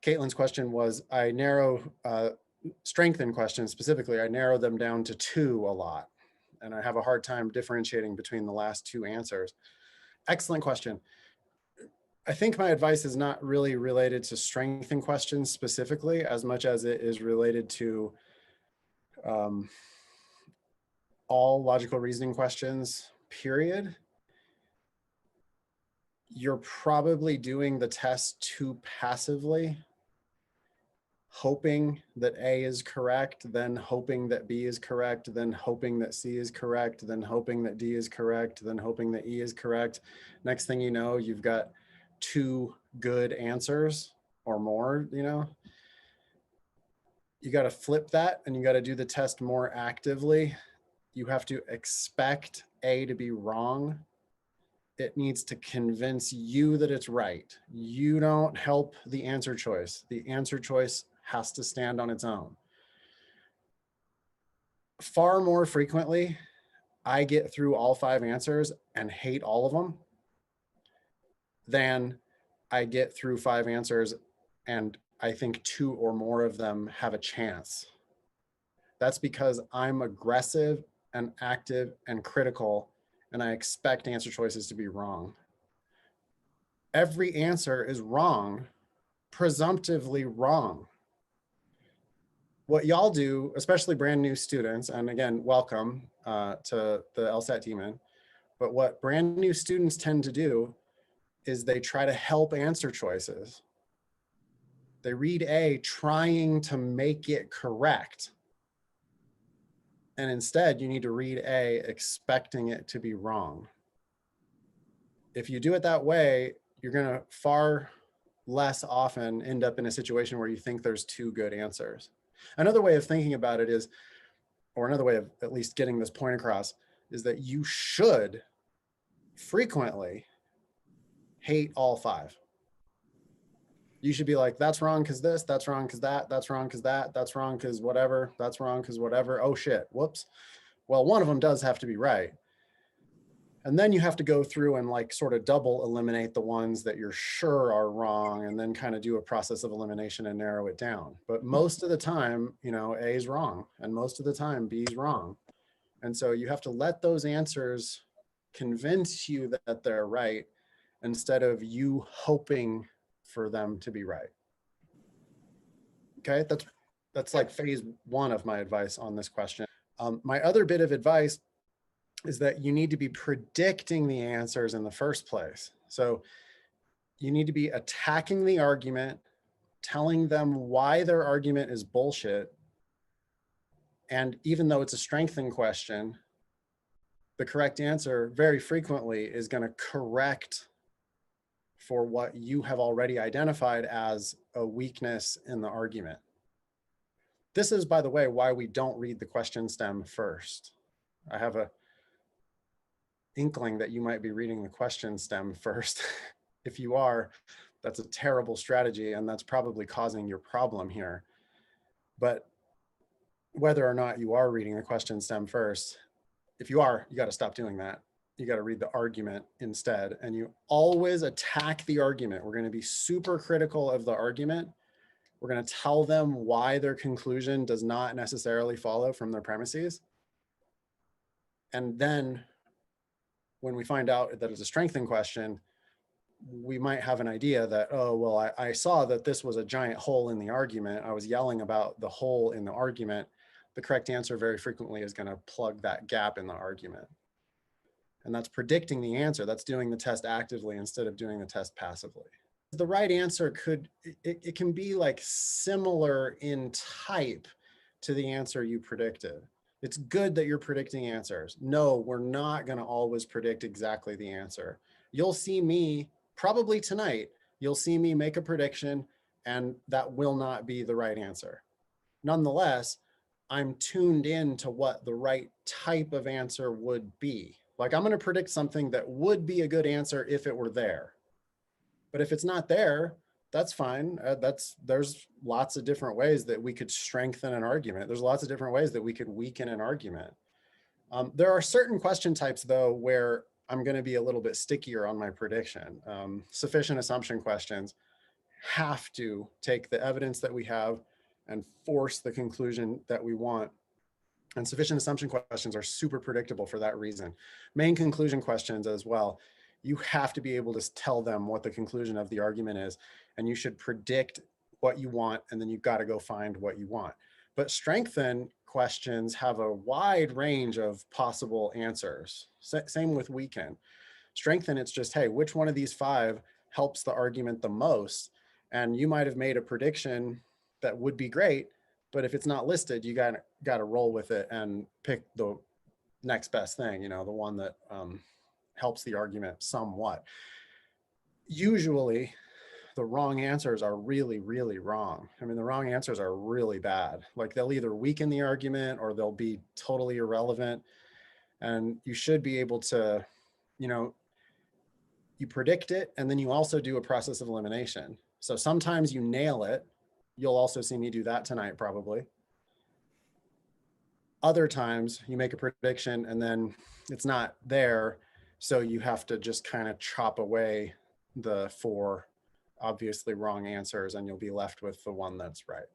Caitlin's question was, I narrow strengthen questions specifically, I narrow them down to 2 a lot. And I have a hard time differentiating between the last 2 answers. Excellent question. I think my advice is not really related to strengthen questions specifically as much as it is related to all logical reasoning questions, period. You're probably doing the test too passively, hoping that A is correct, then hoping that B is correct, then hoping that C is correct, then hoping that D is correct, then hoping that E is correct. Next thing you know, you've got 2 good answers or more, you know. You got to flip that and you got to do the test more actively. You have to expect A to be wrong. It needs to convince you that it's right. You don't help the answer choice. The answer choice has to stand on its own. Far more frequently, I get through all 5 answers and hate all of them than I get through 5 answers and I think 2 or more of them have a chance. That's because I'm aggressive and active and critical, and I expect answer choices to be wrong. Every answer is wrong, presumptively wrong. What y'all do, especially brand new students, and again, welcome to the LSAT team, but what brand new students tend to do is they try to help answer choices. They read A trying to make it correct. And instead, you need to read A expecting it to be wrong. If you do it that way, you're going to far less often end up in a situation where you think there's 2 good answers. Another way of thinking about it is, or another way of at least getting this point across, is that you should frequently hate all 5. You should be like, that's wrong because this, that's wrong because that, that's wrong because that, that's wrong because whatever, that's wrong because whatever. Oh shit, whoops. Well, one of them does have to be right. And then you have to go through and like sort of double eliminate the ones that you're sure are wrong and then kind of do a process of elimination and narrow it down. But most of the time, you know, A is wrong and most of the time B is wrong. And so you have to let those answers convince you that they're right instead of you hoping for them to be right. Okay, that's like phase 1 of my advice on this question. My other bit of advice is that you need to be predicting the answers in the first place. So you need to be attacking the argument, telling them why their argument is bullshit. And even though it's a strengthening question, the correct answer very frequently is going to correct for what you have already identified as a weakness in the argument. This is, by the way, why we don't read the question stem first. I have a inkling that you might be reading the question stem first. If you are, that's a terrible strategy and that's probably causing your problem here. But whether or not you are reading the question stem first, if you are, you got to stop doing that. You got to read the argument instead, and you always attack the argument. We're going to be super critical of the argument. We're going to tell them why their conclusion does not necessarily follow from their premises. And then when we find out that it's a strengthening question, we might have an idea that, oh, well, I saw that this was a giant hole in the argument. I was yelling about the hole in the argument. The correct answer very frequently is going to plug that gap in the argument. And that's predicting the answer. That's doing the test actively instead of doing the test passively. The right answer it can be like similar in type to the answer you predicted. It's good that you're predicting answers. No, we're not going to always predict exactly the answer. You'll see me probably tonight, you'll see me make a prediction and that will not be the right answer. Nonetheless, I'm tuned in to what the right type of answer would be. Like I'm going to predict something that would be a good answer if it were there. But if it's not there, that's fine. There's lots of different ways that we could strengthen an argument. There's lots of different ways that we could weaken an argument. There are certain question types, though, where I'm going to be a little bit stickier on my prediction. Sufficient assumption questions. have to take the evidence that we have and force the conclusion that we want. And sufficient assumption questions are super predictable for that reason. Main conclusion questions as well. You have to be able to tell them what the conclusion of the argument is, and you should predict what you want, and then you've got to go find what you want. But strengthen questions have a wide range of possible answers. Same with weaken. Strengthen, it's just, hey, which one of these 5 helps the argument the most? And you might have made a prediction that would be great, but if it's not listed, you got to roll with it and pick the next best thing, the one that helps the argument somewhat. Usually the wrong answers are really, really wrong. I mean, the wrong answers are really bad. Like they'll either weaken the argument or they'll be totally irrelevant. And you should be able to, you predict it, and then you also do a process of elimination. So sometimes you nail it. You'll also see me do that tonight, probably. Other times you make a prediction and then it's not there. So you have to just kind of chop away the 4 obviously wrong answers and you'll be left with the one that's right.